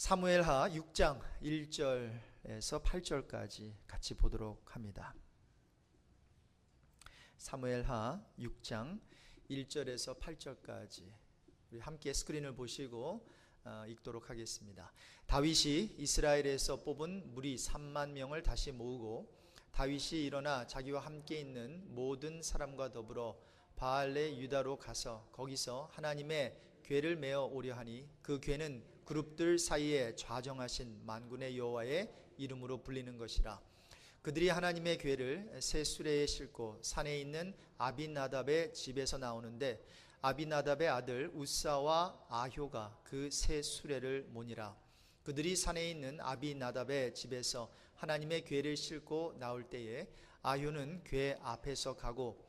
사무엘하 6장 1절에서 8절까지 같이 보도록 합니다. 사무엘하 6장 1절에서 8절까지 우리 함께 스크린을 보시고 읽도록 하겠습니다. 다윗이 이스라엘에서 뽑은 무리 3만 명을 다시 모으고 다윗이 일어나 자기와 함께 있는 모든 사람과 더불어 바알레 유다로 가서 거기서 하나님의 궤를 메어 오려 하니 그 궤는 그룹들 사이에 좌정하신 만군의 여호와의 이름으로 불리는 것이라. 그들이 하나님의 궤를 새 수레에 싣고 산에 있는 아비나답의 집에서 나오는데 아비나답의 아들 우사와 아효가 그 새 수레를 모니라. 그들이 산에 있는 아비나답의 집에서 하나님의 궤를 싣고 나올 때에 아효는 궤 앞에서 가고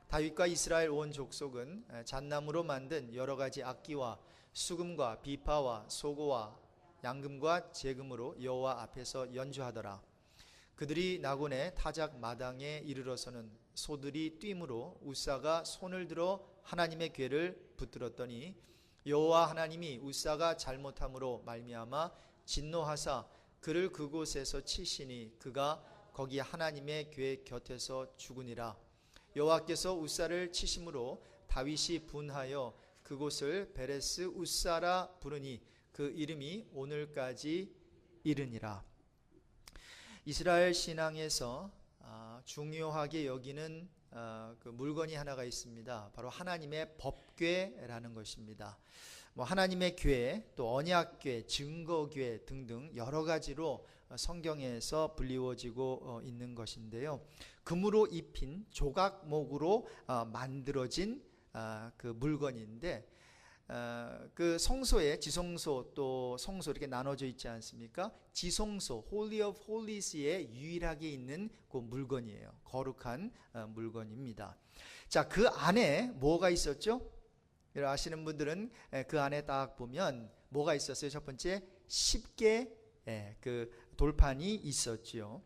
다윗과 이스라엘 온 족속은 잣나무로 만든 여러 가지 악기와 수금과 비파와 소고와 양금과 제금으로 여호와 앞에서 연주하더라. 그들이 나곤의 타작 마당에 이르러서는 소들이 뛰므로 우사가 손을 들어 하나님의 궤를 붙들었더니 여호와 하나님이 우사가 잘못함으로 말미암아 진노하사 그를 그곳에서 치시니 그가 거기 하나님의 궤 곁에서 죽으니라. 여호와께서 우사를 치심으로 다윗이 분하여 그곳을 베레스 우사라 부르니 그 이름이 오늘까지 이르니라. 이스라엘 신앙에서 중요하게 여기는 그 물건이 하나가 있습니다. 바로 하나님의 법궤라는 것입니다. 하나님의 궤, 또 언약궤, 증거궤 등등 여러 가지로 성경에서 불리워지고 있는 것인데요. 금으로 입힌 조각목으로 만들어진 그 물건인데 그 성소에 지성소 또 성소 이렇게 나눠져 있지 않습니까? 지성소 Holy of Holies에 유일하게 있는 그 물건이에요. 거룩한 물건입니다. 자, 그 안에 뭐가 있었죠? 아시는 분들은 그 안에 딱 보면 뭐가 있었어요? 첫 번째 10개 그 돌판이 있었죠.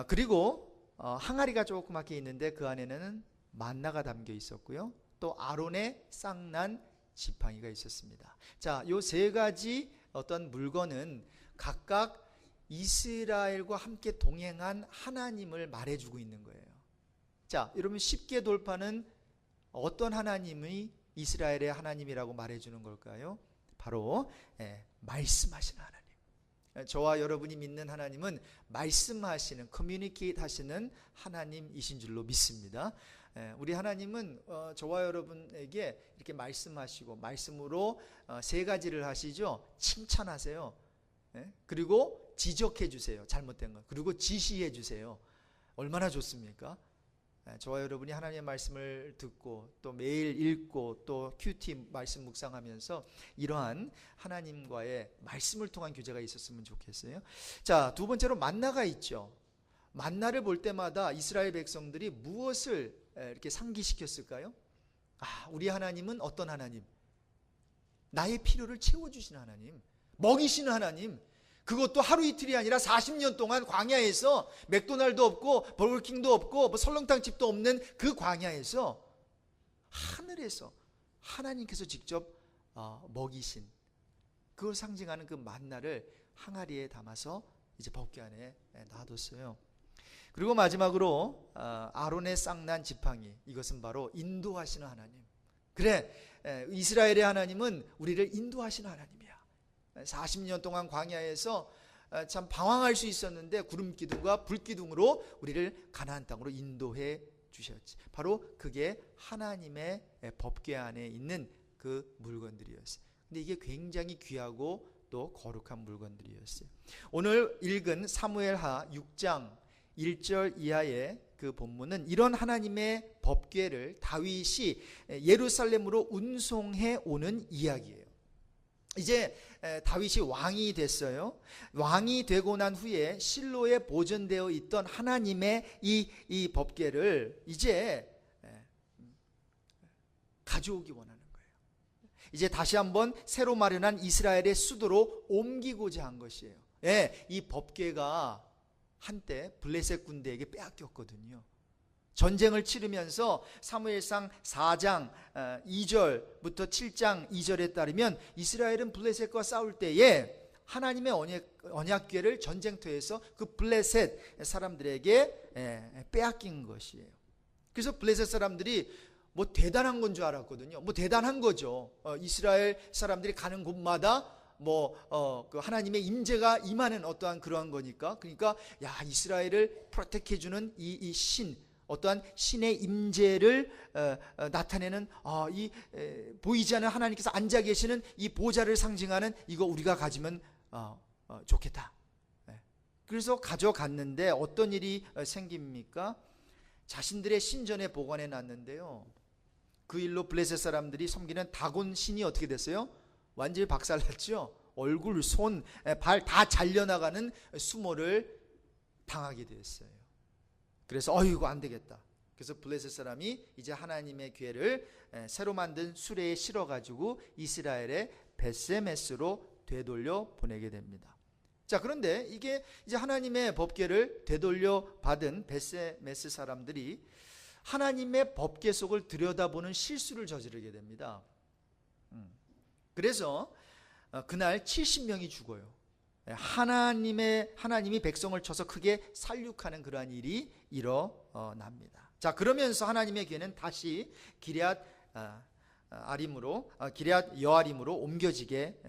그리고 항아리가 조그맣게 있는데 그 안에는 만나가 담겨 있었고요. 또 아론의 쌍난 지팡이가 있었습니다. 자, 요 세 가지 어떤 물건은 각각 이스라엘과 함께 동행한 하나님을 말해주고 있는 거예요. 자, 여러분 10개 돌판은 어떤 하나님이 이스라엘의 하나님이라고 말해주는 걸까요? 바로 말씀하시는 하나님. 저와 여러분이 믿는 하나님은 말씀하시는, 커뮤니케이트 하시는 하나님이신 줄로 믿습니다. 우리 하나님은 저와 여러분에게 이렇게 말씀하시고 말씀으로 세 가지를 하시죠. 칭찬하세요. 그리고 지적해 주세요. 잘못된 것. 그리고 지시해 주세요. 얼마나 좋습니까? 저와 여러분이 하나님의 말씀을 듣고 또 매일 읽고 또 큐티 말씀 묵상하면서 이러한 하나님과의 말씀을 통한 교제가 있었으면 좋겠어요. 자, 두 번째로 만나가 있죠. 만나를 볼 때마다 이스라엘 백성들이 무엇을 이렇게 상기시켰을까요? 우리 하나님은 어떤 하나님? 나의 필요를 채워주시는 하나님, 먹이시는 하나님. 그것도 하루 이틀이 아니라 40년 동안 광야에서 맥도날드 없고 버거킹도 없고 뭐 설렁탕집도 없는 그 광야에서 하늘에서 하나님께서 직접 먹이신 그걸 상징하는 그 만나를 항아리에 담아서 이제 법궤 안에 놔뒀어요. 그리고 마지막으로 아론의 쌍난 지팡이, 이것은 바로 인도하시는 하나님. 그래, 이스라엘의 하나님은 우리를 인도하시는 하나님이야. 40년 동안 광야에서 참 방황할 수 있었는데 구름기둥과 불기둥으로 우리를 가나안 땅으로 인도해 주셨지. 바로 그게 하나님의 법궤 안에 있는 그 물건들이었어요. 근데 이게 굉장히 귀하고 또 거룩한 물건들이었어요. 오늘 읽은 사무엘하 6장 1절 이하의 그 본문은 이런 하나님의 법궤를 다윗이 예루살렘으로 운송해 오는 이야기예요. 이제 다윗이 왕이 됐어요. 왕이 되고 난 후에 실로에 보존되어 있던 하나님의 이 법궤를 이제 가져오기 원하는 거예요. 이제 다시 한번 새로 마련한 이스라엘의 수도로 옮기고자 한 것이에요. 이 법궤가 한때 블레셋 군대에게 빼앗겼거든요. 전쟁을 치르면서 사무엘상 4장 2절부터 7장 2절에 따르면 이스라엘은 블레셋과 싸울 때에 하나님의 언약궤를 전쟁터에서 그 블레셋 사람들에게 빼앗긴 것이에요. 그래서 블레셋 사람들이 뭐 대단한 건 줄 알았거든요. 뭐 대단한 거죠. 이스라엘 사람들이 가는 곳마다 그 하나님의 임재가 임하는 어떠한 그러한 거니까. 그러니까 야, 이스라엘을 프로텍트 해주는 이 신, 어떠한 신의 임재를 나타내는 이 보이지 않는 하나님께서 앉아 계시는 이 보좌를 상징하는 이거 우리가 가지면 좋겠다. 그래서 가져갔는데 어떤 일이 생깁니까? 자신들의 신전에 보관해 놨는데요, 그 일로 블레셋 사람들이 섬기는 다곤 신이 어떻게 됐어요? 완전히 박살났죠. 얼굴, 손, 발 다 잘려나가는 수모를 당하게 됐어요. 그래서 이거 안 되겠다. 그래서 블레셋 사람이 이제 하나님의 궤를 새로 만든 수레에 실어가지고 이스라엘의 벳세메스로 되돌려 보내게 됩니다. 자, 그런데 이게 이제 하나님의 법궤를 되돌려 받은 벳세메스 사람들이 하나님의 법궤 속을 들여다보는 실수를 저지르게 됩니다. 그래서 그날 70명이 죽어요. 하나님이 백성을 쳐서 크게 살육하는 그러한 일이 일어납니다. 자, 그러면서 하나님의 궤는 다시 기럇 여아림으로 옮겨지게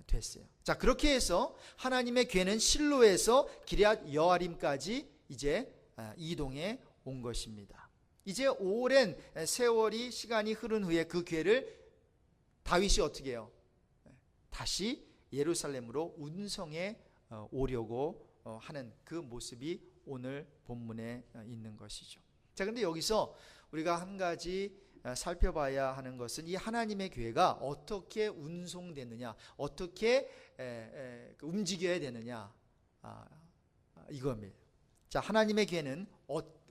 됐어요. 자, 그렇게 해서 하나님의 궤는 실로에서 기럇 여아림까지 이제 이동해 온 것입니다. 이제 오랜 세월이 시간이 흐른 후에 그 궤를 다윗이 어떻게 해요? 다시 예루살렘으로 운송해 오려고 하는 그 모습이 오늘 본문에 있는 것이죠. 자, 근데 여기서 우리가 한 가지 살펴봐야 하는 것은 이 하나님의 궤가 어떻게 운송되느냐, 어떻게 움직여야 되느냐, 이겁니다. 자, 하나님의 궤는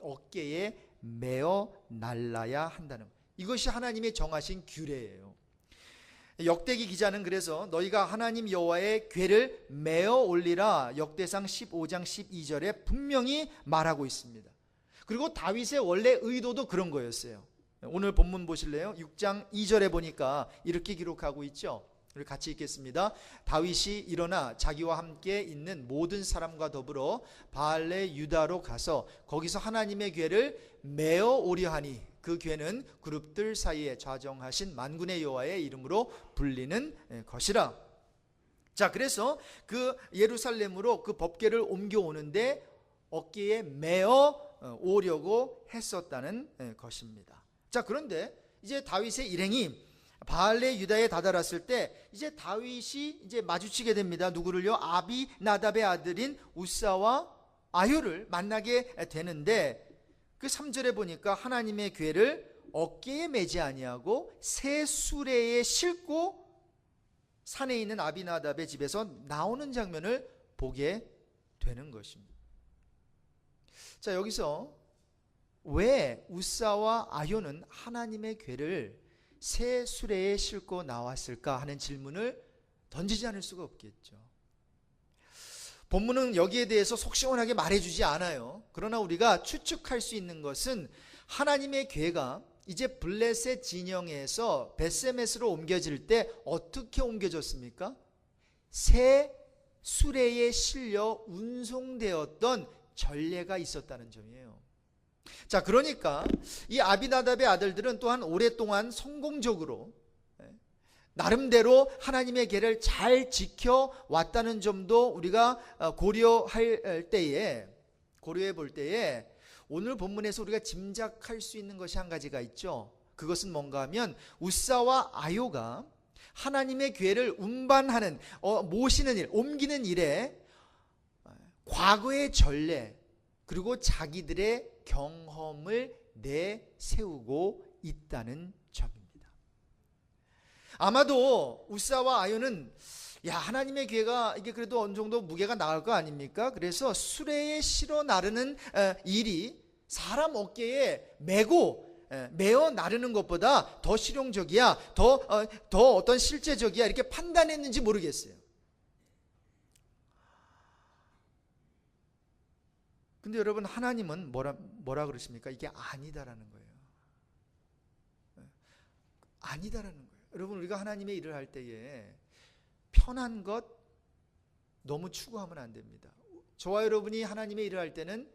어깨에 메어 날라야 한다는 것. 이것이 하나님의 정하신 규례예요. 역대기 기자는 그래서 너희가 하나님 여호와의 궤를 메어 올리라, 역대상 15장 12절에 분명히 말하고 있습니다. 그리고 다윗의 원래 의도도 그런 거였어요. 오늘 본문 보실래요? 6장 2절에 보니까 이렇게 기록하고 있죠. 우리 같이 읽겠습니다. 다윗이 일어나 자기와 함께 있는 모든 사람과 더불어 바알레 유다로 가서 거기서 하나님의 궤를 메어 오려 하니 그 궤는 그룹들 사이에 좌정하신 만군의 여호와의 이름으로 불리는 것이라. 자, 그래서 그 예루살렘으로 그 법궤를 옮겨오는데 어깨에 메어 오려고 했었다는 것입니다. 자, 그런데 이제 다윗의 일행이 바알레 유다에 다다랐을 때 이제 다윗이 이제 마주치게 됩니다. 누구를요? 아비나답의 아들인 우사와 아효를 만나게 되는데 그 3절에 보니까 하나님의 궤를 어깨에 매지 아니하고 새 수레에 싣고 산에 있는 아비나답의 집에서 나오는 장면을 보게 되는 것입니다. 자, 여기서 왜 우사와 아효는 하나님의 궤를 새 수레에 싣고 나왔을까 하는 질문을 던지지 않을 수가 없겠죠. 본문은 여기에 대해서 속 시원하게 말해주지 않아요. 그러나 우리가 추측할 수 있는 것은 하나님의 궤가 이제 블레셋 진영에서 벳세메스로 옮겨질 때 어떻게 옮겨졌습니까? 새 수레에 실려 운송되었던 전례가 있었다는 점이에요. 자, 그러니까 이 아비나답의 아들들은 또한 오랫동안 성공적으로 나름대로 하나님의 궤를 잘 지켜왔다는 점도 우리가 고려해 볼 때에 오늘 본문에서 우리가 짐작할 수 있는 것이 한 가지가 있죠. 그것은 뭔가 하면 우사와 아효가 하나님의 궤를 운반하는 모시는 일, 옮기는 일에 과거의 전례 그리고 자기들의 경험을 내세우고 있다는 점입니다. 아마도 우사와 아효는 하나님의 궤가 이게 그래도 어느 정도 무게가 나갈 거 아닙니까? 그래서 수레에 실어 나르는 일이 사람 어깨에 메어 나르는 것보다 더 실용적이야, 더 어떤 실제적이야 이렇게 판단했는지 모르겠어요. 근데 여러분, 하나님은 뭐라 그러십니까? 이게 아니다라는 거예요. 아니다라는 거예요. 여러분, 우리가 하나님의 일을 할 때에 편한 것 너무 추구하면 안 됩니다. 저와 여러분이 하나님의 일을 할 때는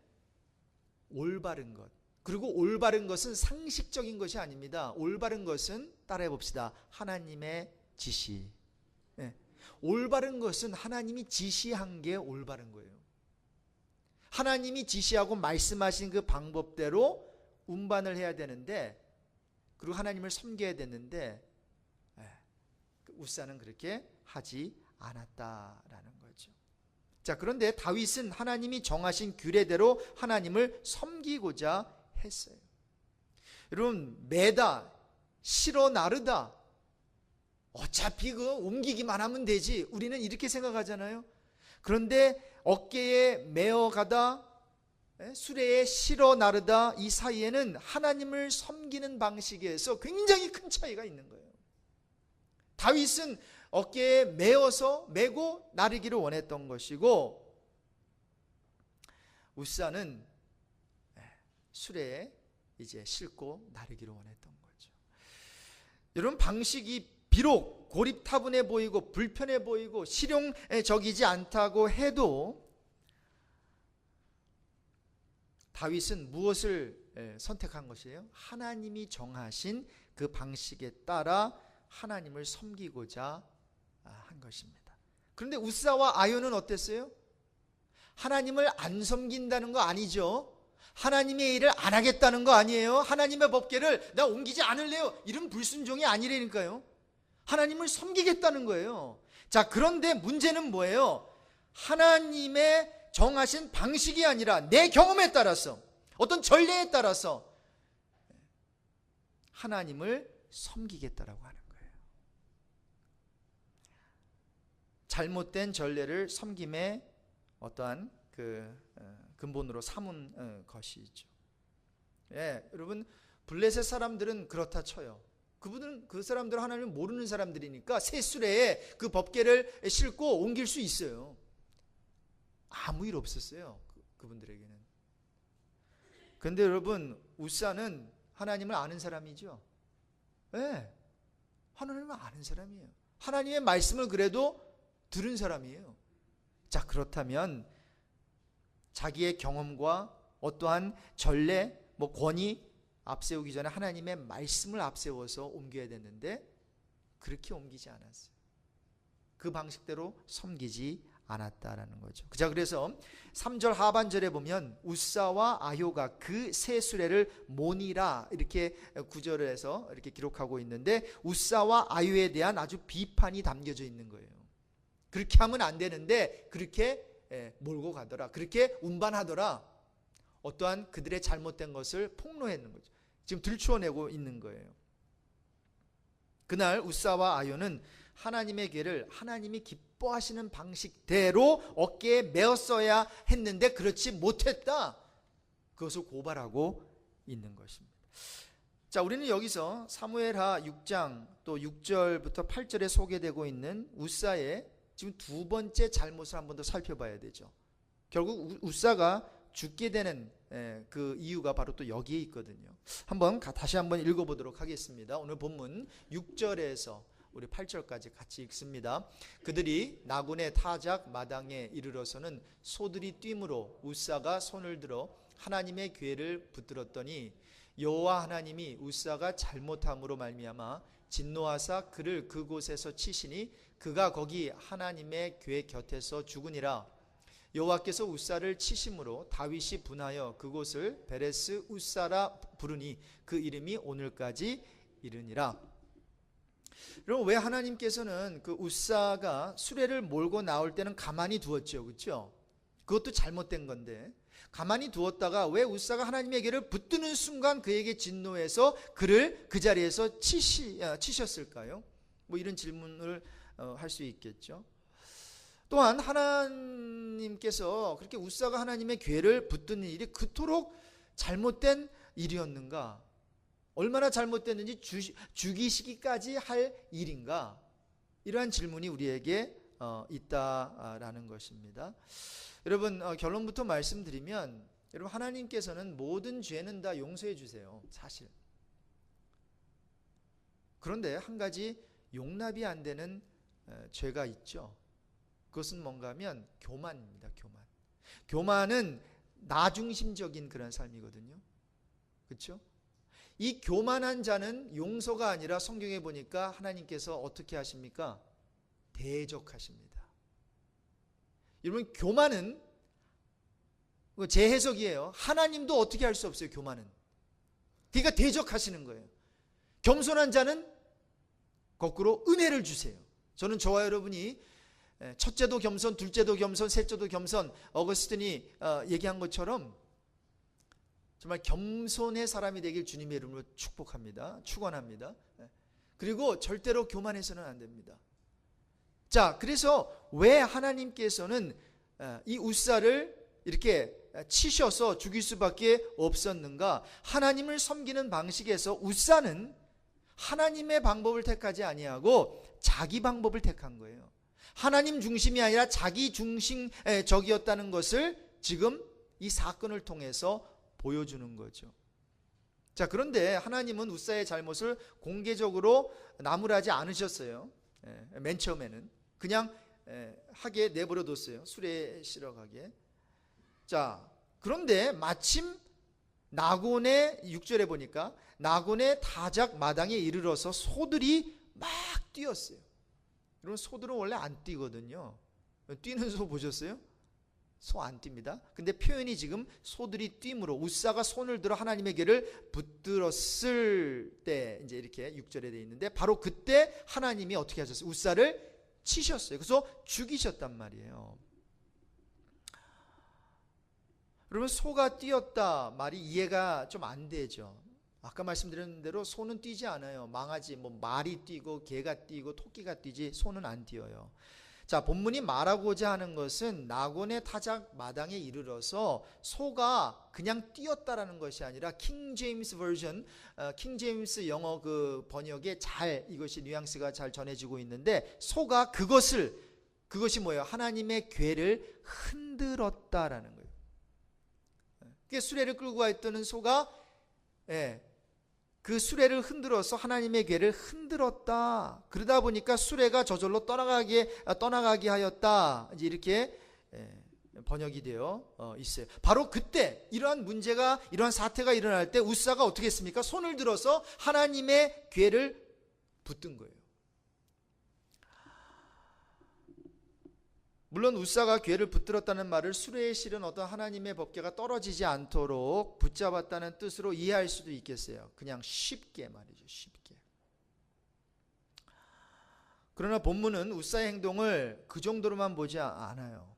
올바른 것, 그리고 올바른 것은 상식적인 것이 아닙니다. 올바른 것은 따라해 봅시다. 하나님의 지시. 올바른 것은 하나님이 지시한 게 올바른 거예요. 하나님이 지시하고 말씀하신 그 방법대로 운반을 해야 되는데, 그리고 하나님을 섬겨야 되는데, 우사는 그렇게 하지 않았다라는 거죠. 자, 그런데 다윗은 하나님이 정하신 규례대로 하나님을 섬기고자 했어요. 여러분, 매다, 실어 나르다, 어차피 그 옮기기만 하면 되지, 우리는 이렇게 생각하잖아요. 그런데 어깨에 메어가다, 수레에 실어 나르다, 이 사이에는 하나님을 섬기는 방식에서 굉장히 큰 차이가 있는 거예요. 다윗은 어깨에 메고 나르기를 원했던 것이고, 우사는 수레에 이제 싣고 나르기를 원했던 거죠. 여러분, 방식이 비록 고립타분해 보이고 불편해 보이고 실용적이지 않다고 해도 다윗은 무엇을 선택한 것이에요? 하나님이 정하신 그 방식에 따라 하나님을 섬기고자 한 것입니다. 그런데 우사와 아요는 어땠어요? 하나님을 안 섬긴다는 거 아니죠. 하나님의 일을 안 하겠다는 거 아니에요. 하나님의 법궤를 나 옮기지 않을래요, 이런 불순종이 아니라니까요. 하나님을 섬기겠다는 거예요. 자, 그런데 문제는 뭐예요? 하나님의 정하신 방식이 아니라 내 경험에 따라서, 어떤 전례에 따라서 하나님을 섬기겠다라고 하는 거예요. 잘못된 전례를 섬김의 어떠한 그 근본으로 삼은 것이죠. 여러분, 블레셋 사람들은 그렇다 쳐요. 그 사람들은 하나님을 모르는 사람들이니까 새 수레에 그 법궤를 싣고 옮길 수 있어요. 아무 일 없었어요, 그분들에게는. 그런데 여러분, 우사는 하나님을 아는 사람이죠. 하나님을 아는 사람이에요. 하나님의 말씀을 그래도 들은 사람이에요. 자, 그렇다면 자기의 경험과 어떠한 전례, 권위 앞세우기 전에 하나님의 말씀을 앞세워서 옮겨야 됐는데 그렇게 옮기지 않았어요. 그 방식대로 섬기지 않았다라는 거죠. 자, 그래서 3절 하반절에 보면 우사와 아효가 그 새 수레를 모니라, 이렇게 구절을 해서 이렇게 기록하고 있는데, 우사와 아효에 대한 아주 비판이 담겨져 있는 거예요. 그렇게 하면 안 되는데 그렇게 몰고 가더라, 그렇게 운반하더라. 어떠한 그들의 잘못된 것을 폭로했는 거죠. 지금 들추어내고 있는 거예요. 그날 우사와 아효는 하나님의 궤를 하나님이 기뻐하시는 방식대로 어깨에 메었어야 했는데 그렇지 못했다, 그것을 고발하고 있는 것입니다. 자, 우리는 여기서 사무엘하 6장 또 6절부터 8절에 소개되고 있는 우사의 지금 두 번째 잘못을 한 번 더 살펴봐야 되죠. 결국 우사가 죽게 되는 그 이유가 바로 또 여기에 있거든요. 다시 한번 읽어보도록 하겠습니다. 오늘 본문 6절에서 우리 8절까지 같이 읽습니다. 그들이 나군의 타작 마당에 이르러서는 소들이 뛰므로 우사가 손을 들어 하나님의 궤를 붙들었더니 여호와 하나님이 우사가 잘못함으로 말미암아 진노하사 그를 그곳에서 치시니 그가 거기 하나님의 궤 곁에서 죽으니라. 여호와께서 우사를 치심으로 다윗이 분하여 그곳을 베레스 우사라 부르니 그 이름이 오늘까지 이르니라. 여러분, 왜 하나님께서는 그 우사가 수레를 몰고 나올 때는 가만히 두었죠, 그렇죠? 그것도 잘못된 건데 가만히 두었다가 왜 우사가 하나님의 궤를 붙드는 순간 그에게 진노해서 그를 그 자리에서 치셨을까요? 이런 질문을 할 수 있겠죠. 또한 하나님께서 그렇게 우사가 하나님의 궤를 붙드는 일이 그토록 잘못된 일이었는가? 얼마나 잘못됐는지 죽이시기까지 할 일인가? 이러한 질문이 우리에게 있다라는 것입니다. 여러분, 결론부터 말씀드리면 여러분, 하나님께서는 모든 죄는 다 용서해 주세요. 사실. 그런데 한 가지 용납이 안 되는 죄가 있죠. 그것은 뭔가 하면 교만입니다. 교만. 교만은 나중심적인 그런 삶이거든요. 그렇죠? 이 교만한 자는 용서가 아니라 성경에 보니까 하나님께서 어떻게 하십니까? 대적하십니다. 여러분, 교만은 제 해석이에요. 하나님도 어떻게 할 수 없어요. 교만은. 그러니까 대적하시는 거예요. 겸손한 자는 거꾸로 은혜를 주세요. 저는 저와 여러분이 첫째도 겸손, 둘째도 겸손, 셋째도 겸손, 어거스틴이 얘기한 것처럼 정말 겸손의 사람이 되길 주님의 이름으로 축복합니다. 축원합니다. 그리고 절대로 교만해서는 안 됩니다. 자, 그래서 왜 하나님께서는 이 웃사를 이렇게 치셔서 죽일 수밖에 없었는가? 하나님을 섬기는 방식에서 웃사는 하나님의 방법을 택하지 아니하고 자기 방법을 택한 거예요. 하나님 중심이 아니라 자기 중심적이었다는 것을 지금 이 사건을 통해서 보여주는 거죠. 자, 그런데 하나님은 웃사의 잘못을 공개적으로 나무라지 않으셨어요. 맨 처음에는 그냥 하게 내버려 뒀어요. 수레에 실어가게. 자, 그런데 마침 나곤의 6절에 보니까 나곤의 타작 마당에 이르러서 소들이 막 뛰었어요. 여러분, 소들은 원래 안 뛰거든요. 뛰는 소 보셨어요? 소 안 뜁니다. 근데 표현이 지금 소들이 뛰므로 웃사가 손을 들어 하나님의 궤를 붙들었을 때 이제 이렇게 6절에 되어 있는데 바로 그때 하나님이 어떻게 하셨어요? 웃사를 치셨어요. 그래서 죽이셨단 말이에요. 여러분, 소가 뛰었다 말이 이해가 좀 안 되죠. 아까 말씀드린 대로 소는 뛰지 않아요. 망하지, 말이 뛰고 개가 뛰고 토끼가 뛰지 소는 안 뛰어요. 자, 본문이 말하고자 하는 것은 나곤의 타작 마당에 이르러서 소가 그냥 뛰었다라는 것이 아니라 킹 제임스 버전, 킹 제임스 영어 그 번역에 잘 이것이 뉘앙스가 잘 전해지고 있는데 소가 그것이 뭐예요? 하나님의 궤를 흔들었다라는 거예요. 그 수레를 끌고 가 있던 소가 그 수레를 흔들어서 하나님의 궤를 흔들었다. 그러다 보니까 수레가 저절로 떠나가게 하였다. 이제 이렇게 번역이 되어 있어요. 바로 그때 이러한 문제가, 이러한 사태가 일어날 때 웃사가 어떻게 했습니까? 손을 들어서 하나님의 궤를 붙든 거예요. 물론 웃사가 궤를 붙들었다는 말을 수레에 실은 어떤 하나님의 법궤가 떨어지지 않도록 붙잡았다는 뜻으로 이해할 수도 있겠어요. 그냥 쉽게 말이죠. 쉽게. 그러나 본문은 웃사의 행동을 그 정도로만 보지 않아요.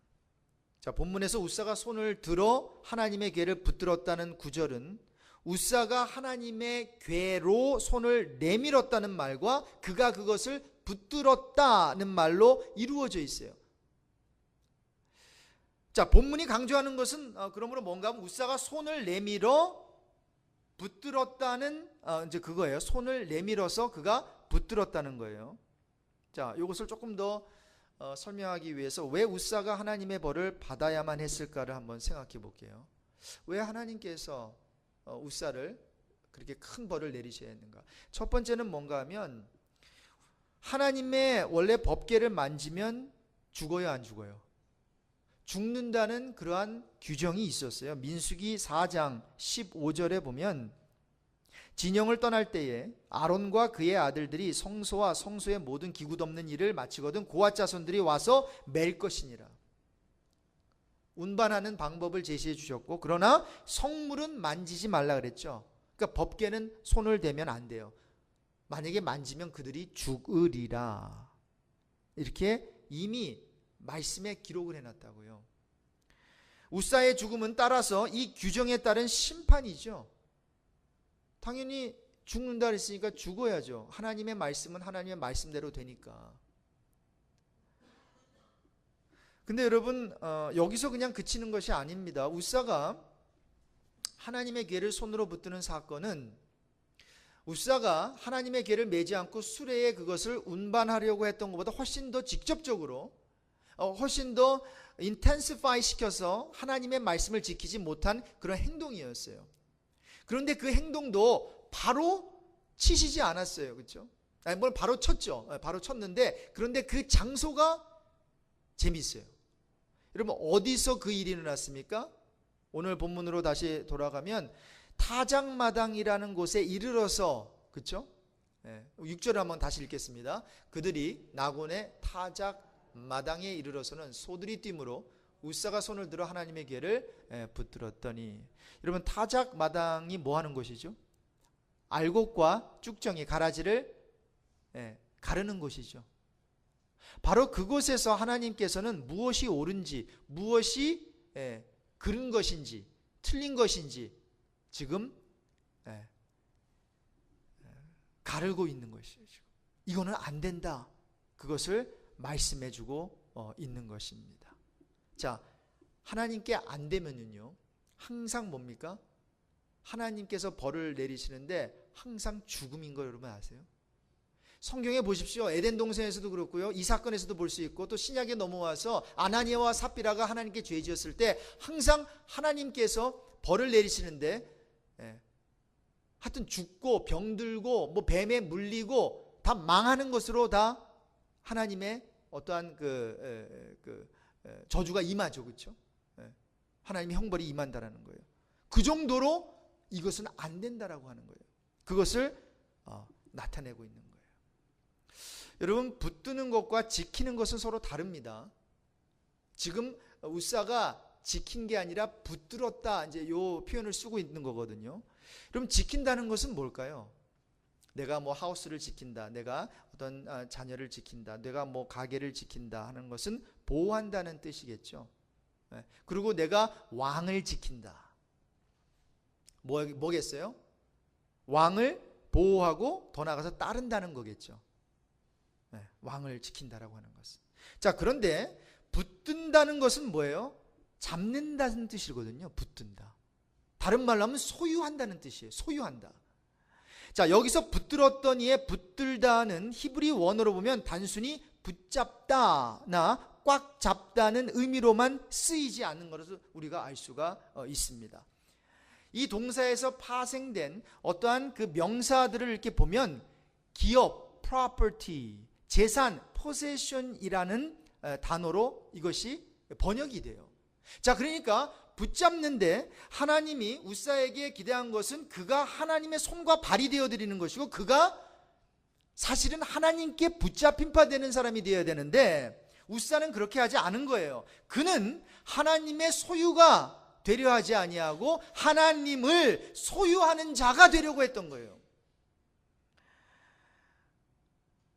자, 본문에서 웃사가 손을 들어 하나님의 궤를 붙들었다는 구절은 웃사가 하나님의 궤로 손을 내밀었다는 말과 그가 그것을 붙들었다는 말로 이루어져 있어요. 자, 본문이 강조하는 것은 그러므로 뭔가 하면 웃사가 손을 내밀어 붙들었다는 이제 그거예요. 손을 내밀어서 그가 붙들었다는 거예요. 자, 이것을 조금 더 설명하기 위해서 왜 웃사가 하나님의 벌을 받아야만 했을까를 한번 생각해 볼게요. 왜 하나님께서 웃사를 그렇게 큰 벌을 내리셔야 했는가? 첫 번째는 뭔가 하면 하나님의 원래 법궤를 만지면 죽어요, 안 죽어요? 죽는다는 그러한 규정이 있었어요. 민수기 4장 15절에 보면 진영을 떠날 때에 아론과 그의 아들들이 성소와 성소의 모든 기구 덮는 일을 마치거든 고앗 자손들이 와서 맬 것이니라. 운반하는 방법을 제시해 주셨고, 그러나 성물은 만지지 말라 그랬죠. 그러니까 법궤는 손을 대면 안 돼요. 만약에 만지면 그들이 죽으리라. 이렇게 이미 말씀에 기록을 해놨다고요. 웃사의 죽음은 따라서 이 규정에 따른 심판이죠. 당연히 죽는다 그랬으니까 죽어야죠. 하나님의 말씀은 하나님의 말씀대로 되니까. 근데 여러분, 여기서 그냥 그치는 것이 아닙니다. 웃사가 하나님의 궤를 손으로 붙드는 사건은 웃사가 하나님의 궤를 매지 않고 수레에 그것을 운반하려고 했던 것보다 훨씬 더 직접적으로 훨씬 더 인텐시파이 시켜서 하나님의 말씀을 지키지 못한 그런 행동이었어요. 그런데 그 행동도 바로 치시지 않았어요. 그렇죠? 뭘 바로 쳤죠. 바로 쳤는데, 그런데 그 장소가 재미있어요. 여러분, 어디서 그 일이 일어났습니까? 오늘 본문으로 다시 돌아가면 타작마당이라는 곳에 이르러서, 그렇죠? 6절을 한번 다시 읽겠습니다. 그들이 나곤의 타작마당에 이르러서는 소들이 뛰므로 웃사가 손을 들어 하나님의 궤를 붙들었더니. 여러분, 타작마당이 뭐 하는 곳이죠? 알곡과 쭉정이 가라지를 가르는 곳이죠. 바로 그곳에서 하나님께서는 무엇이 옳은지, 무엇이 그른 것인지, 틀린 것인지 지금 가르고 있는 것이죠. 이거는 안 된다. 그것을 말씀해주고 있는 것입니다. 자, 하나님께 안 되면은요, 항상 뭡니까? 하나님께서 벌을 내리시는데 항상 죽음인 거 여러분 아세요? 성경에 보십시오. 에덴 동산에서도 그렇고요, 이 사건에서도 볼 수 있고, 또 신약에 넘어와서 아나니아와 삽비라가 하나님께 죄 지었을 때 항상 하나님께서 벌을 내리시는데 하여튼 죽고 병들고 뭐 뱀에 물리고 다 망하는 것으로 다 하나님의 어떠한 저주가 임하죠. 그렇죠? 하나님의 형벌이 임한다라는 거예요. 그 정도로 이것은 안 된다라고 하는 거예요. 그것을 나타내고 있는 거예요. 여러분, 붙드는 것과 지키는 것은 서로 다릅니다. 지금 웃사가 지킨 게 아니라 붙들었다, 이제 요 표현을 쓰고 있는 거거든요. 그럼 지킨다는 것은 뭘까요? 내가 뭐 하우스를 지킨다, 내가 어떤 자녀를 지킨다, 내가 뭐 가게를 지킨다 하는 것은 보호한다는 뜻이겠죠. 그리고 내가 왕을 지킨다. 뭐겠어요? 왕을 보호하고 더 나아가서 따른다는 거겠죠. 왕을 지킨다라고 하는 것은. 자, 그런데 붙든다는 것은 뭐예요? 잡는다는 뜻이거든요. 붙든다. 다른 말로 하면 소유한다는 뜻이에요. 소유한다. 자, 여기서 붙들었더니에 붙들다는 히브리 원어로 보면 단순히 붙잡다나 꽉 잡다는 의미로만 쓰이지 않는 것을 우리가 알 수가 있습니다. 이 동사에서 파생된 어떠한 그 명사들을 이렇게 보면 기업, property, 재산, possession이라는 단어로 이것이 번역이 돼요. 자, 그러니까 붙잡는데 하나님이 웃사에게 기대한 것은 그가 하나님의 손과 발이 되어드리는 것이고, 그가 사실은 하나님께 붙잡힌 바 되는 사람이 되어야 되는데 웃사는 그렇게 하지 않은 거예요. 그는 하나님의 소유가 되려 하지 아니하고 하나님을 소유하는 자가 되려고 했던 거예요.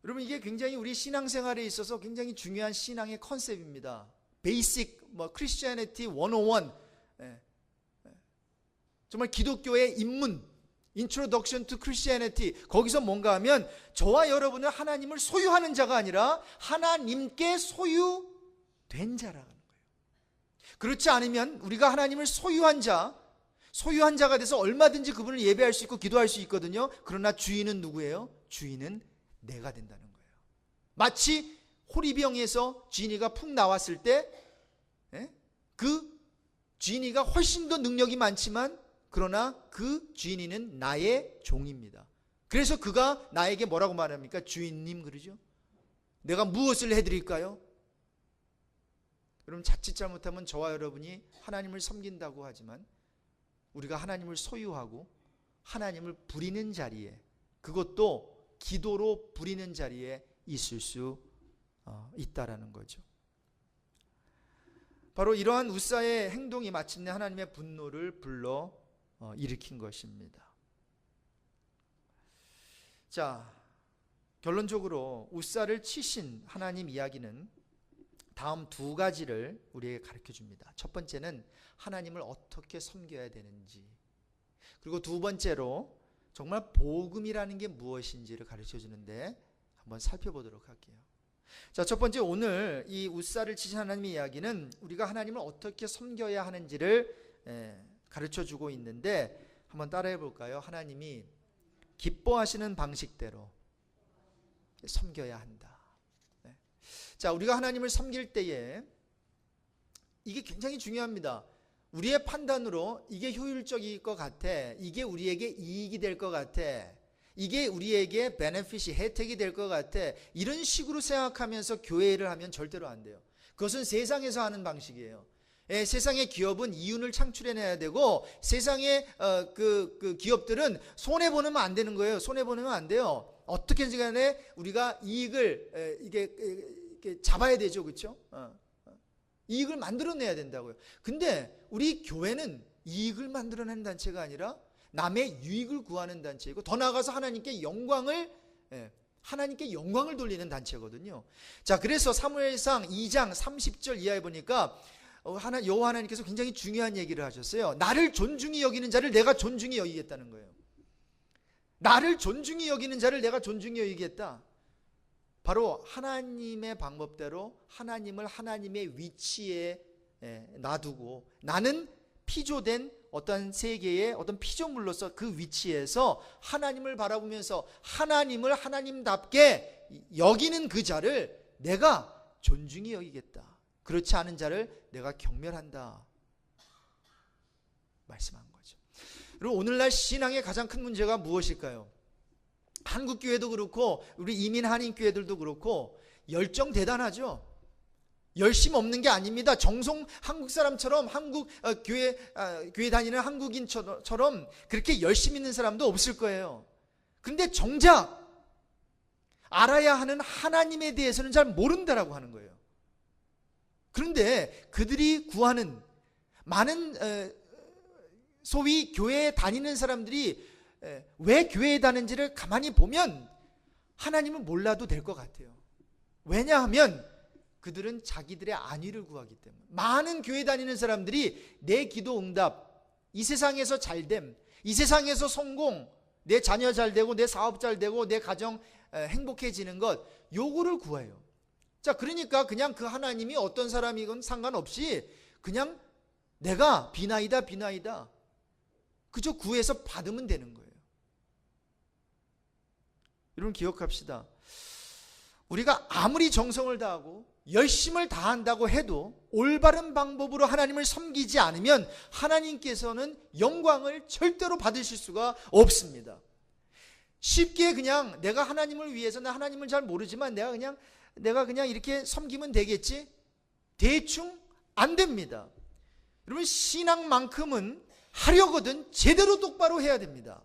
여러분, 이게 굉장히 우리 신앙생활에 있어서 굉장히 중요한 신앙의 컨셉입니다. 베이직 크리스티애니티 101, 정말 기독교의 입문, Introduction to Christianity. 거기서 뭔가 하면 저와 여러분은 하나님을 소유하는 자가 아니라 하나님께 소유된 자라는 거예요. 그렇지 않으면 우리가 하나님을 소유한 자가 돼서 얼마든지 그분을 예배할 수 있고 기도할 수 있거든요. 그러나 주인은 누구예요? 주인은 내가 된다는 거예요. 마치 호리병에서 쥐니가 푹 나왔을 때 그 쥐니가 훨씬 더 능력이 많지만 그러나 그 쥐니는 나의 종입니다. 그래서 그가 나에게 뭐라고 말합니까? 주인님 그러죠. 내가 무엇을 해드릴까요? 여러분, 자칫 잘못하면 저와 여러분이 하나님을 섬긴다고 하지만 우리가 하나님을 소유하고 하나님을 부리는 자리에, 그것도 기도로 부리는 자리에 있을 수 있다라는 거죠. 바로 이러한 웃사의 행동이 마침내 하나님의 분노를 불러 일으킨 것입니다. 자, 결론적으로 웃사를 치신 하나님 이야기는 다음 두 가지를 우리에게 가르쳐 줍니다. 첫 번째는 하나님을 어떻게 섬겨야 되는지, 그리고 두 번째로 정말 복음이라는 게 무엇인지를 가르쳐 주는데 한번 살펴보도록 할게요. 자, 첫 번째, 오늘 이 웃사를 치신 하나님의 이야기는 우리가 하나님을 어떻게 섬겨야 하는지를 가르쳐 주고 있는데 한번 따라해 볼까요? 하나님이 기뻐하시는 방식대로 섬겨야 한다. 자, 우리가 하나님을 섬길 때에 이게 굉장히 중요합니다. 우리의 판단으로 이게 효율적일 것 같아, 이게 우리에게 이익이 될 것 같아, 이게 우리에게 베네핏이 혜택이 될 것 같아, 이런 식으로 생각하면서 교회를 하면 절대로 안 돼요. 그것은 세상에서 하는 방식이에요. 세상의 기업은 이윤을 창출해내야 되고, 세상의 그 기업들은 손해보면 안 되는 거예요. 손해보면 안 돼요. 어떻게든 간에 우리가 이익을 이게 잡아야 되죠. 그렇죠? 이익을 만들어내야 된다고요. 근데 우리 교회는 이익을 만들어내는 단체가 아니라 남의 유익을 구하는 단체이고, 더 나아가서 하나님께 영광을 돌리는 단체거든요. 자, 그래서 사무엘상 2장 30절 이하에 보니까 여호와 하나님께서 굉장히 중요한 얘기를 하셨어요. 나를 존중히 여기는 자를 내가 존중히 여기겠다는 거예요. 나를 존중히 여기는 자를 내가 존중히 여기겠다. 바로 하나님의 방법대로 하나님을 하나님의 위치에 놔두고, 나는 피조된 어떤 세계의 어떤 피조물로서 그 위치에서 하나님을 바라보면서 하나님을 하나님답게 여기는 그 자를 내가 존중히 여기겠다. 그렇지 않은 자를 내가 경멸한다 말씀한 거죠. 그리고 오늘날 신앙의 가장 큰 문제가 무엇일까요? 한국 교회도 그렇고 우리 이민 한인 교회들도 그렇고 열정 대단하죠. 열심 없는 게 아닙니다. 정성 한국 사람처럼 한국 교회 다니는 한국인처럼 그렇게 열심 있는 사람도 없을 거예요. 근데 정작 알아야 하는 하나님에 대해서는 잘 모른다라고 하는 거예요. 그런데 그들이 구하는 많은 소위 교회에 다니는 사람들이 왜 교회에 다니는지를 가만히 보면 하나님을 몰라도 될 것 같아요. 왜냐하면 그들은 자기들의 안위를 구하기 때문에. 많은 교회 다니는 사람들이 내 기도 응답, 이 세상에서 잘됨, 이 세상에서 성공, 내 자녀 잘 되고 내 사업 잘 되고 내 가정 행복해지는 것, 요거를 구해요. 자, 그러니까 그냥 그 하나님이 어떤 사람이건 상관없이 그냥 내가 비나이다 그저 구해서 받으면 되는 거예요. 여러분 기억합시다. 우리가 아무리 정성을 다하고 열심을 다한다고 해도 올바른 방법으로 하나님을 섬기지 않으면 하나님께서는 영광을 절대로 받으실 수가 없습니다. 쉽게 그냥 내가 하나님을 위해서, 나 하나님을 잘 모르지만 내가 그냥 이렇게 섬기면 되겠지? 대충 안 됩니다. 여러분 신앙만큼은 하려거든 제대로 똑바로 해야 됩니다.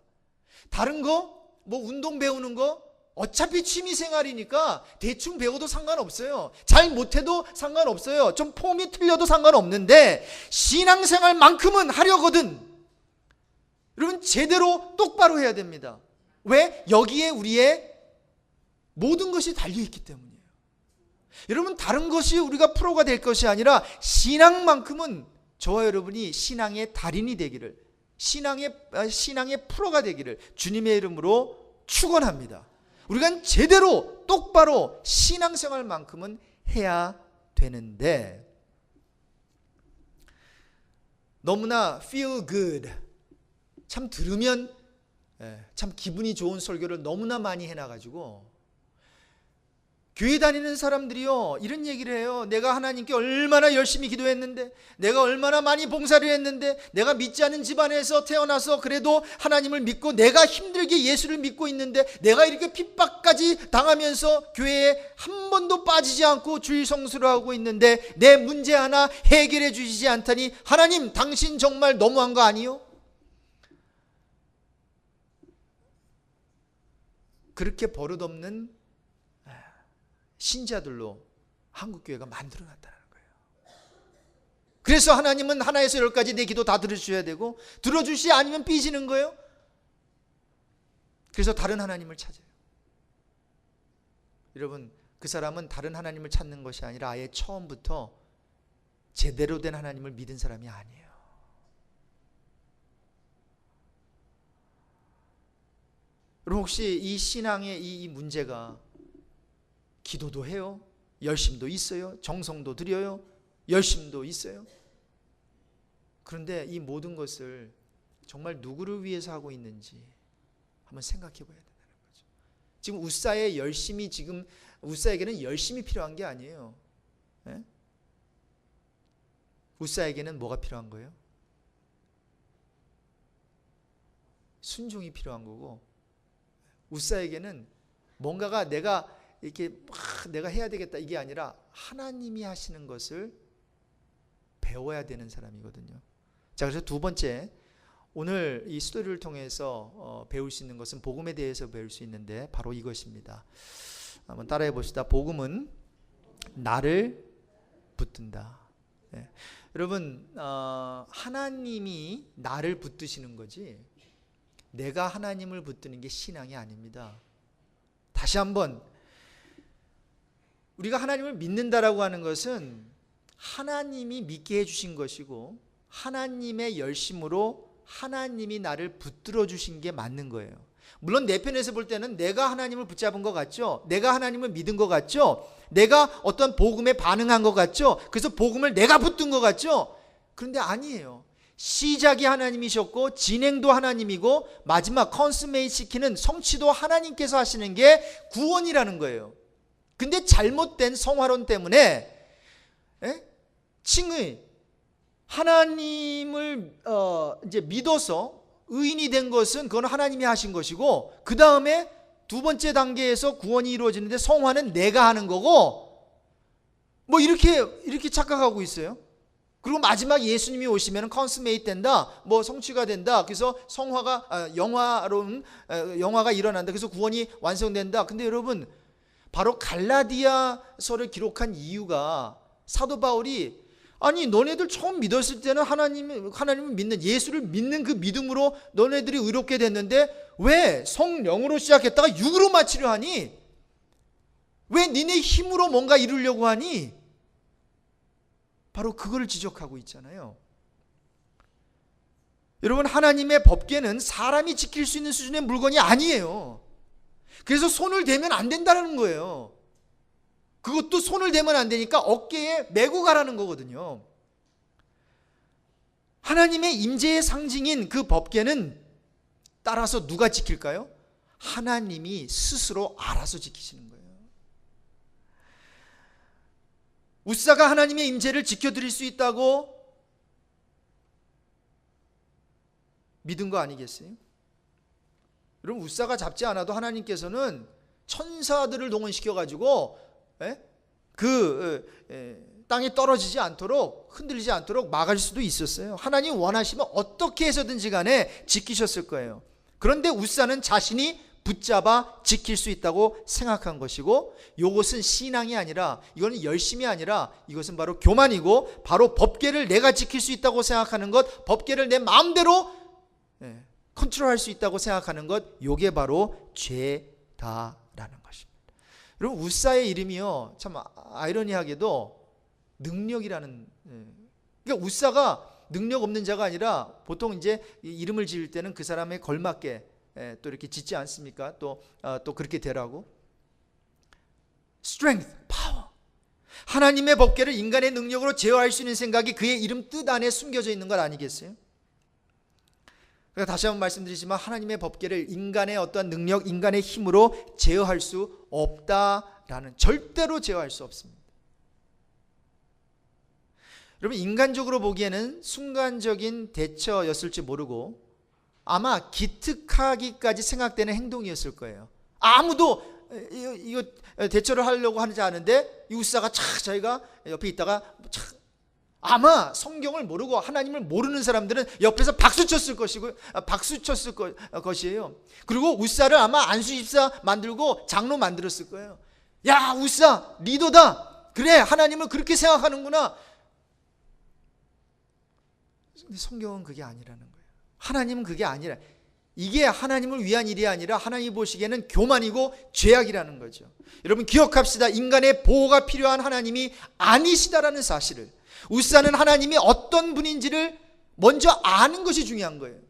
다른 거 뭐 운동 배우는 거 어차피 취미생활이니까 대충 배워도 상관없어요. 잘 못해도 상관없어요. 좀 폼이 틀려도 상관없는데 신앙생활만큼은 하려거든 여러분 제대로 똑바로 해야 됩니다. 왜? 여기에 우리의 모든 것이 달려있기 때문이에요. 여러분 다른 것이 우리가 프로가 될 것이 아니라 신앙만큼은 저와 여러분이 신앙의 달인이 되기를, 신앙의 프로가 되기를 주님의 이름으로 축원합니다. 우리가 제대로 똑바로 신앙생활만큼은 해야 되는데 너무나 feel good, 참 들으면 참 기분이 좋은 설교를 너무나 많이 해놔가지고 교회 다니는 사람들이요 이런 얘기를 해요. 내가 하나님께 얼마나 열심히 기도했는데, 내가 얼마나 많이 봉사를 했는데, 내가 믿지 않은 집안에서 태어나서 그래도 하나님을 믿고 내가 힘들게 예수를 믿고 있는데, 내가 이렇게 핍박까지 당하면서 교회에 한 번도 빠지지 않고 주일 성수를 하고 있는데 내 문제 하나 해결해 주시지 않다니 하나님 당신 정말 너무한 거 아니요? 그렇게 버릇없는 신자들로 한국교회가 만들어놨다는 거예요. 그래서 하나님은 하나에서 열까지 내 기도 다 들어주셔야 되고, 들어주시지 않으면 삐지는 거예요. 그래서 다른 하나님을 찾아요. 여러분 그 사람은 다른 하나님을 찾는 것이 아니라 아예 처음부터 제대로 된 하나님을 믿은 사람이 아니에요. 여러분 혹시 이 신앙의 이 문제가 기도도 해요. 열심도 있어요. 정성도 드려요. 열심도 있어요. 그런데 이 모든 것을 정말 누구를 위해서 하고 있는지 한번 생각해 봐야 된다는 거죠. 지금 우사에게는 열심이 필요한 게 아니에요. 예? 우사에게는 뭐가 필요한 거예요? 순종이 필요한 거고, 우사에게는 뭔가가 내가 이렇게 내가 해야 되겠다 이게 아니라 하나님이 하시는 것을 배워야 되는 사람이거든요. 자, 그래서 두 번째, 오늘 이 스토리를 통해서 배울 수 있는 것은 복음에 대해서 배울 수 있는데 바로 이것입니다. 한번 따라해 봅시다. 복음은 나를 붙든다. 네. 여러분, 하나님이 나를 붙드시는 거지 내가 하나님을 붙드는 게 신앙이 아닙니다. 다시 한번, 우리가 하나님을 믿는다라고 하는 것은 하나님이 믿게 해주신 것이고 하나님의 열심으로 하나님이 나를 붙들어 주신 게 맞는 거예요. 물론 내 편에서 볼 때는 내가 하나님을 붙잡은 것 같죠? 내가 하나님을 믿은 것 같죠? 내가 어떤 복음에 반응한 것 같죠? 그래서 복음을 내가 붙든 것 같죠? 그런데 아니에요. 시작이 하나님이셨고 진행도 하나님이고 마지막 컨스메이트 시키는 성취도 하나님께서 하시는 게 구원이라는 거예요. 근데 잘못된 성화론 때문에 칭의 하나님을 이제 믿어서 의인이 된 것은 그건 하나님이 하신 것이고, 그 다음에 두 번째 단계에서 구원이 이루어지는데 성화는 내가 하는 거고, 뭐 이렇게 착각하고 있어요. 그리고 마지막 예수님이 오시면 컨스메이트 된다, 뭐 성취가 된다, 그래서 성화가 영화가 일어난다, 그래서 구원이 완성된다. 근데 여러분, 바로 갈라디아서를 기록한 이유가 사도 바울이 아니 너네들 처음 믿었을 때는 하나님을 믿는, 예수를 믿는 그 믿음으로 너네들이 의롭게 됐는데 왜 성령으로 시작했다가 육으로 마치려 하니? 왜 니네 힘으로 뭔가 이루려고 하니? 바로 그걸 지적하고 있잖아요. 여러분, 하나님의 법궤는 사람이 지킬 수 있는 수준의 물건이 아니에요. 그래서 손을 대면 안 된다는 거예요. 그것도 손을 대면 안 되니까 어깨에 메고 가라는 거거든요. 하나님의 임재의 상징인 그 법궤는 따라서 누가 지킬까요? 하나님이 스스로 알아서 지키시는 거예요. 우사가 하나님의 임재를 지켜드릴 수 있다고 믿은 거 아니겠어요? 여러분, 우사가 잡지 않아도 하나님께서는 천사들을 동원시켜가지고 땅에 떨어지지 않도록, 흔들리지 않도록 막을 수도 있었어요. 하나님 원하시면 어떻게 해서든지 간에 지키셨을 거예요. 그런데 우사는 자신이 붙잡아 지킬 수 있다고 생각한 것이고, 이것은 신앙이 아니라, 이거는 열심이 아니라 이것은 바로 교만이고, 바로 법궤를 내가 지킬 수 있다고 생각하는 것, 법궤를 내 마음대로 컨트롤할 수 있다고 생각하는 것, 이게 바로 죄다라는 것입니다. 여러분, 우사의 이름이요, 참 아이러니하게도 능력이라는, 그러니까 우사가 능력 없는 자가 아니라 보통 이제 이름을 지을 때는 그 사람에 걸맞게 또 이렇게 짓지 않습니까? 또 그렇게 되라고. strength, power. 하나님의 법궤를 인간의 능력으로 제어할 수 있는 생각이 그의 이름 뜻 안에 숨겨져 있는 것 아니겠어요? 그러니까 다시 한번 말씀드리지만 하나님의 법궤를 인간의 어떠한 능력, 인간의 힘으로 제어할 수 없다라는, 절대로 제어할 수 없습니다. 여러분, 인간적으로 보기에는 순간적인 대처였을지 모르고 아마 기특하기까지 생각되는 행동이었을 거예요. 아무도 이거 대처를 하려고 하지 않은데 이 우사가 자기가 옆에 있다가 아마 성경을 모르고 하나님을 모르는 사람들은 옆에서 박수 쳤을 것이에요. 그리고 우사를 아마 안수집사 만들고 장로 만들었을 거예요. 야, 우사 리더다. 그래, 하나님을 그렇게 생각하는구나. 근데 성경은 그게 아니라는 거예요. 하나님은 그게 아니라, 이게 하나님을 위한 일이 아니라 하나님이 보시기에는 교만이고 죄악이라는 거죠. 여러분, 기억합시다. 인간의 보호가 필요한 하나님이 아니시다라는 사실을. 우사는 하나님이 어떤 분인지를 먼저 아는 것이 중요한 거예요.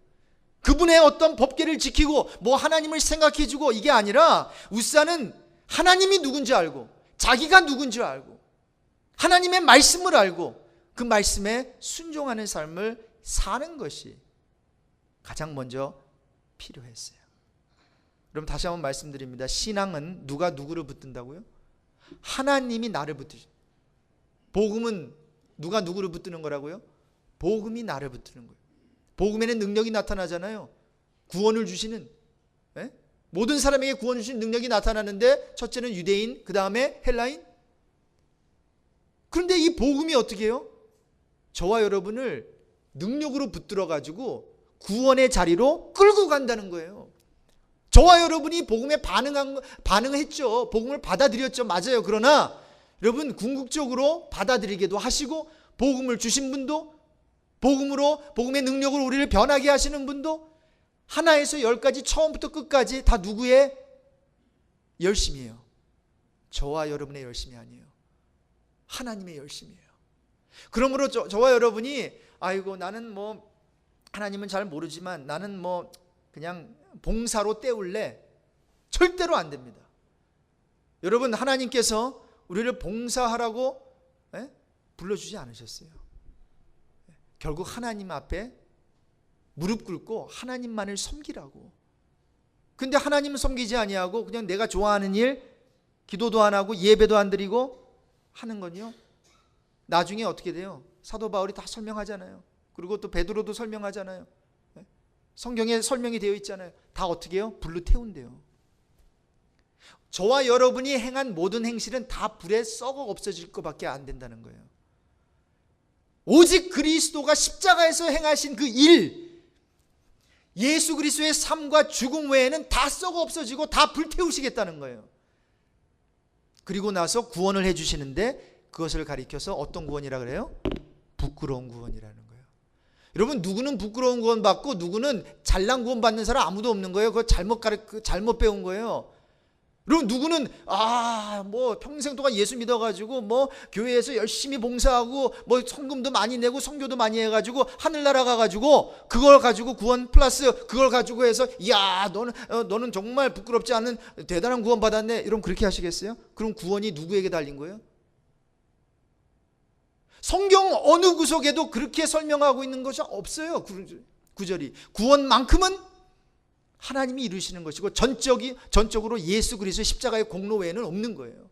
그분의 어떤 법궤를 지키고 뭐 하나님을 생각해주고 이게 아니라, 우사는 하나님이 누군지 알고 자기가 누군지 알고 하나님의 말씀을 알고 그 말씀에 순종하는 삶을 사는 것이 가장 먼저 필요했어요. 여러분 다시 한번 말씀드립니다. 신앙은 누가 누구를 붙든다고요? 하나님이 나를 붙드시. 복음은 누가 누구를 붙드는 거라고요? 복음이 나를 붙드는 거예요. 복음에는 능력이 나타나잖아요. 구원을 주시는, 모든 사람에게 구원 주시는 능력이 나타나는데, 첫째는 유대인, 그 다음에 헬라인. 그런데 이 복음이 어떻게 해요? 저와 여러분을 능력으로 붙들어 가지고 구원의 자리로 끌고 간다는 거예요. 저와 여러분이 복음에 반응했죠. 복음을 받아들였죠. 맞아요. 그러나 여러분 궁극적으로 받아들이게도 하시고, 복음을 주신 분도, 복음의 능력으로 우리를 변하게 하시는 분도, 하나에서 열까지 처음부터 끝까지 다 누구의 열심이에요? 저와 여러분의 열심이 아니에요. 하나님의 열심이에요. 그러므로 저와 여러분이 아이고 나는 뭐 하나님은 잘 모르지만 나는 뭐 그냥 봉사로 때울래, 절대로 안 됩니다. 여러분, 하나님께서 우리를 봉사하라고 불러주지 않으셨어요. 결국 하나님 앞에 무릎 꿇고 하나님만을 섬기라고. 근데 하나님을 섬기지 아니하고 그냥 내가 좋아하는 일, 기도도 안 하고 예배도 안 드리고 하는 건요, 나중에 어떻게 돼요? 사도 바울이 다 설명하잖아요. 그리고 또 베드로도 설명하잖아요. 성경에 설명이 되어 있잖아요. 다 어떻게 해요? 불로 태운대요. 저와 여러분이 행한 모든 행실은 다 불에 썩어 없어질 것밖에 안 된다는 거예요. 오직 그리스도가 십자가에서 행하신 그 일, 예수 그리스도의 삶과 죽음 외에는 다 썩어 없어지고 다 불태우시겠다는 거예요. 그리고 나서 구원을 해주시는데 그것을 가리켜서 어떤 구원이라 그래요? 부끄러운 구원이라는 거예요. 여러분, 누구는 부끄러운 구원 받고 누구는 잘난 구원 받는 사람 아무도 없는 거예요. 그거 잘못 배운 거예요. 여러분, 누구는 뭐 평생 동안 예수 믿어가지고 뭐 교회에서 열심히 봉사하고 뭐 성금도 많이 내고 선교도 많이 해가지고 하늘나라 가가지고 그걸 가지고 구원 플러스 그걸 가지고 해서 야 너는 정말 부끄럽지 않은 대단한 구원 받았네, 이러면 그렇게 하시겠어요? 그럼 구원이 누구에게 달린 거예요? 성경 어느 구석에도 그렇게 설명하고 있는 것이 없어요. 구절이. 구원만큼은 하나님이 이루시는 것이고 전적으로 예수 그리스도의 십자가의 공로 외에는 없는 거예요.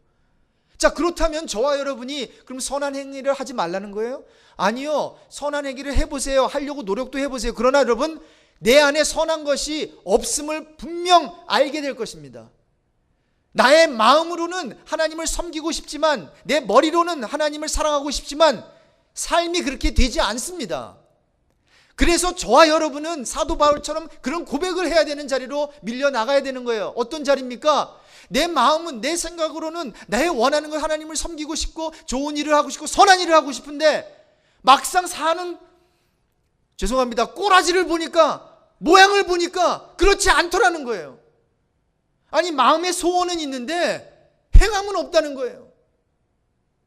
자, 그렇다면 저와 여러분이 그럼 선한 행위를 하지 말라는 거예요? 아니요. 선한 행위를 해보세요. 하려고 노력도 해보세요. 그러나 여러분, 내 안에 선한 것이 없음을 분명 알게 될 것입니다. 나의 마음으로는 하나님을 섬기고 싶지만, 내 머리로는 하나님을 사랑하고 싶지만 삶이 그렇게 되지 않습니다. 그래서 저와 여러분은 사도 바울처럼 그런 고백을 해야 되는 자리로 밀려나가야 되는 거예요. 어떤 자리입니까? 내 마음은, 내 생각으로는 나의 원하는 걸 하나님을 섬기고 싶고 좋은 일을 하고 싶고 선한 일을 하고 싶은데, 막상 사는, 죄송합니다, 꼬라지를 보니까, 모양을 보니까 그렇지 않더라는 거예요. 아니, 마음의 소원은 있는데 행함은 없다는 거예요.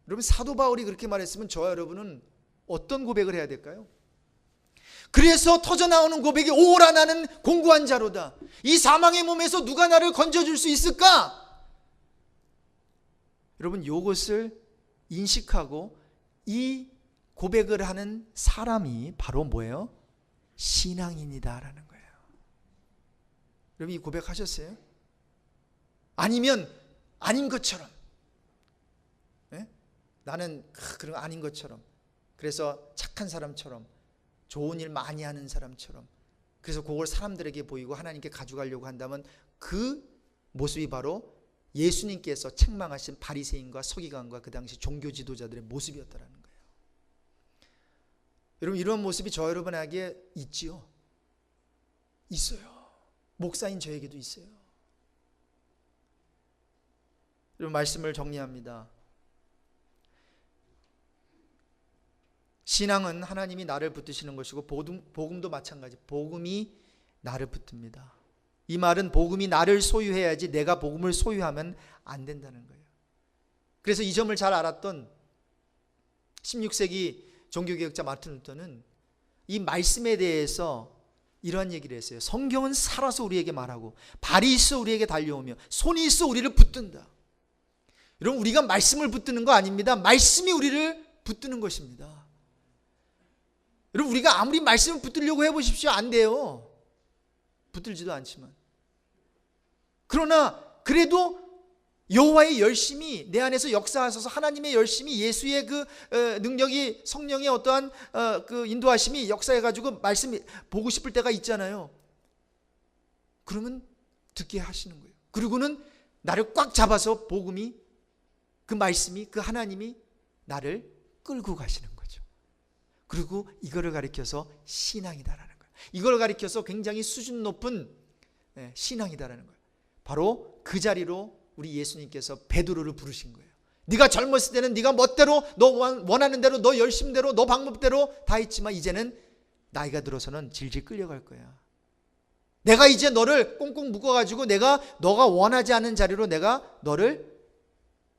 여러분, 사도 바울이 그렇게 말했으면 저와 여러분은 어떤 고백을 해야 될까요? 그래서 터져나오는 고백이, 오라 나는 공고한 자로다. 이 사망의 몸에서 누가 나를 건져줄 수 있을까? 여러분, 이것을 인식하고 이 고백을 하는 사람이 바로 뭐예요? 신앙인이다라는 거예요. 여러분, 이 고백하셨어요? 아니면 아닌 것처럼, 나는 그런 거 아닌 것처럼, 그래서 착한 사람처럼, 좋은 일 많이 하는 사람처럼, 그래서 그걸 사람들에게 보이고 하나님께 가져가려고 한다면 그 모습이 바로 예수님께서 책망하신 바리새인과 서기관과 그 당시 종교 지도자들의 모습이었다라는 거예요. 여러분, 이런 모습이 저 여러분에게 있지요? 있어요. 목사인 저에게도 있어요. 여러분, 말씀을 정리합니다. 신앙은 하나님이 나를 붙드시는 것이고, 복음도 마찬가지. 복음이 나를 붙듭니다. 이 말은 복음이 나를 소유해야지 내가 복음을 소유하면 안 된다는 거예요. 그래서 이 점을 잘 알았던 16세기 종교개혁자 마틴 루터는 이 말씀에 대해서 이러한 얘기를 했어요. 성경은 살아서 우리에게 말하고 발이 있어 우리에게 달려오며 손이 있어 우리를 붙든다. 여러분, 우리가 말씀을 붙드는 거 아닙니다. 말씀이 우리를 붙드는 것입니다. 여러분, 우리가 아무리 말씀을 붙들려고 해보십시오. 안 돼요. 붙들지도 않지만. 그러나 그래도 여호와의 열심이 내 안에서 역사하셔서 하나님의 열심이 예수의 그 능력이 성령의 어떠한 그 인도하심이 역사해가지고 말씀이 보고 싶을 때가 있잖아요. 그러면 듣게 하시는 거예요. 그리고는 나를 꽉 잡아서 복음이 그 말씀이 그 하나님이 나를 끌고 가시는 거죠. 그리고 이거를 가리켜서 신앙이다라는 거예요. 이걸 가리켜서 굉장히 수준 높은 신앙이다라는 거예요. 바로 그 자리로 우리 예수님께서 베드로를 부르신 거예요. 네가 젊었을 때는 네가 멋대로 너 원하는 대로 너 열심대로 너 방법대로 다 했지만 이제는 나이가 들어서는 질질 끌려갈 거야. 내가 이제 너를 꽁꽁 묶어가지고 너가 원하지 않은 자리로 내가 너를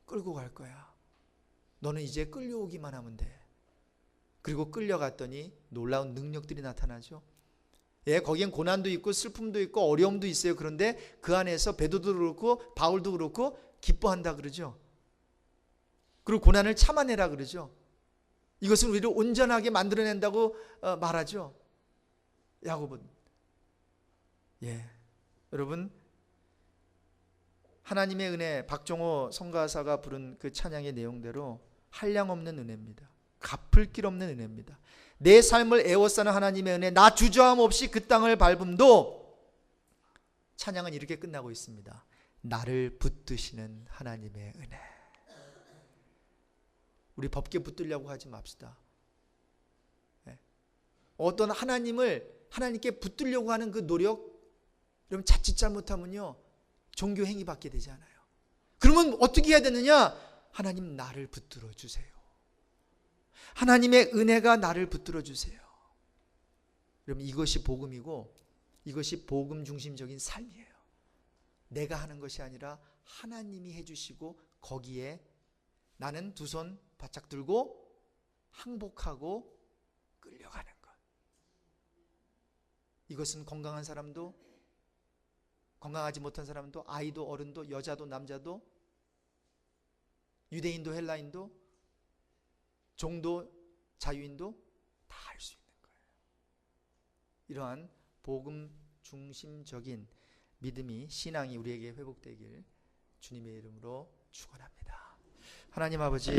끌고 갈 거야. 너는 이제 끌려오기만 하면 돼. 그리고 끌려갔더니 놀라운 능력들이 나타나죠. 거기엔 고난도 있고 슬픔도 있고 어려움도 있어요. 그런데 그 안에서 베드로도 그렇고 바울도 그렇고 기뻐한다 그러죠. 그리고 고난을 참아내라 그러죠. 이것은 우리를 온전하게 만들어낸다고 말하죠. 야고보는. 여러분, 하나님의 은혜, 박종호 성가사가 부른 그 찬양의 내용대로 한량없는 은혜입니다. 갚을 길 없는 은혜입니다. 내 삶을 애워싸는 하나님의 은혜, 나 주저함 없이 그 땅을 밟음도 찬양은 이렇게 끝나고 있습니다. 나를 붙드시는 하나님의 은혜. 우리 법계 붙들려고 하지 맙시다. 어떤 하나님께 붙들려고 하는 그 노력, 여러분 자칫 잘못하면요 종교 행위 받게 되지 않아요. 그러면 어떻게 해야 되느냐? 하나님 나를 붙들어 주세요. 하나님의 은혜가 나를 붙들어 주세요. 여러분 이것이 복음이고 이것이 복음 중심적인 삶이에요. 내가 하는 것이 아니라 하나님이 해주시고 거기에 나는 두 손 바짝 들고 항복하고 끌려가는 것. 이것은 건강한 사람도 건강하지 못한 사람도 아이도 어른도 여자도 남자도 유대인도 헬라인도 종도 자유인도 다 할 수 있는 거예요. 이러한 복음 중심적인 믿음이 신앙이 우리에게 회복되길 주님의 이름으로 축원합니다. 하나님 아버지